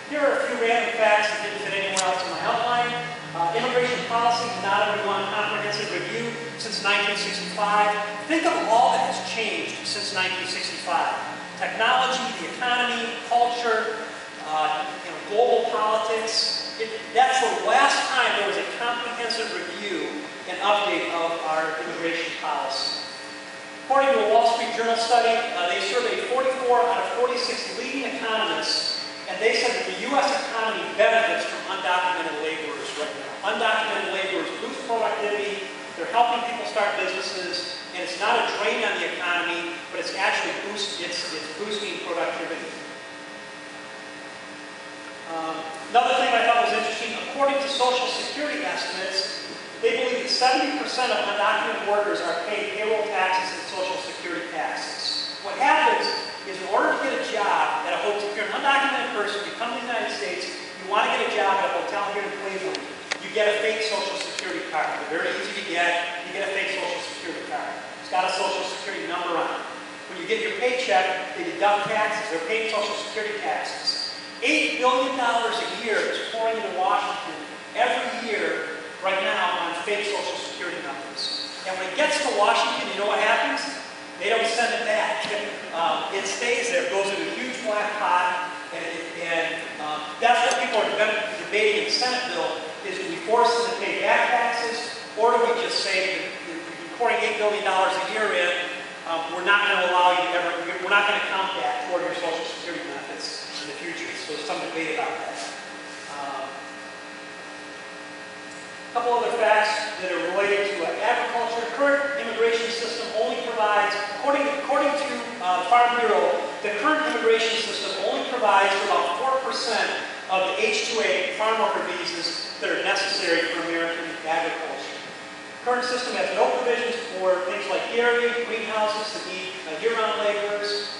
Here are a few random facts that didn't fit anywhere else in my outline. Immigration policy did not undergo a comprehensive review since 1965. Think of all that has changed since 1965. Technology, the economy, culture, global politics. That's the last time there was a comprehensive review and update of our immigration policy. According to a Wall Street Journal study, they surveyed 44 out of 46 leading economists, and they said that the U.S. economy benefits from undocumented laborers right now. Undocumented laborers boost productivity, they're helping people start businesses, and it's not a drain on the economy, but it's actually boosting productivity. Another thing I thought was interesting, according to Social Security estimates, they believe that 70% of undocumented workers are paid payroll taxes and Social Security taxes. What happens is in order to get a job at a hotel, if you're an undocumented person, you come to the United States, you want to get a job at a hotel here in Cleveland, you get a fake Social Security card. They're very easy to get. You get a fake Social Security card. It's got a Social Security number on it. When you get your paycheck, they deduct taxes. They're paying Social Security taxes. $8 billion a year is pouring into Washington every year right now on fake Social Security numbers. And when it gets to Washington, you know what happens? They don't send it back. It stays there. It goes in a huge black pot. And that's what people are debating in the Senate bill, is do we force them to pay back taxes, or do we just say, you're pouring $8 billion a year in, we're not going to allow you to ever, we're not going to count that toward your Social Security benefits in the future. So there's some debate about that. A couple other facts that are related to agriculture. The current immigration system only provides, according to Farm Bureau, the current immigration system only provides for about 4% of the H-2A farm worker visas that are necessary for American agriculture. The current system has no provisions for things like dairy, greenhouses that need year-round laborers.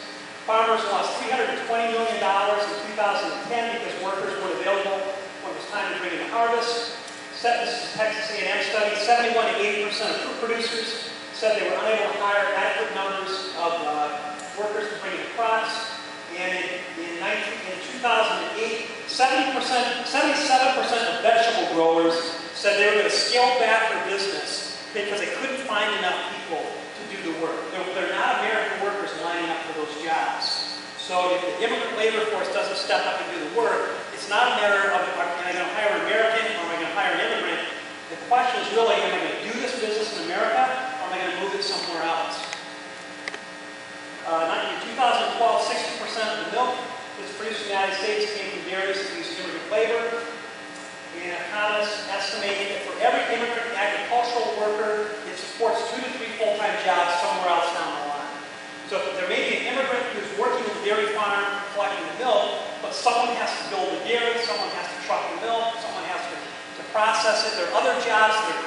Farmers lost $320 million in 2010 because workers weren't available when it was time to bring in the harvest. This is a Texas A&M study. 71 to 80% of fruit producers said they were unable to hire adequate numbers of workers to bring in crops. And in 2008, 77% of vegetable growers said they were going to scale back their business because they couldn't find enough people to do the work. They're not American workers lining up for those jobs. So if the immigrant labor force doesn't step up and do the work, it's not a matter of, am I going to hire an American or am I going to hire an immigrant? The question is really, am I going to do this business in America or am I going to move it somewhere else? In 2012, 60% of the milk that's produced in the United States came from dairies that use immigrant labor. And economists estimate that for every immigrant agricultural worker, it supports 2 to 3 full-time jobs somewhere else down the line. So if there may be an immigrant who's working at the dairy farm collecting the milk, but someone has to build the dairy, someone has to truck the milk, someone has to process it. There are other jobs that are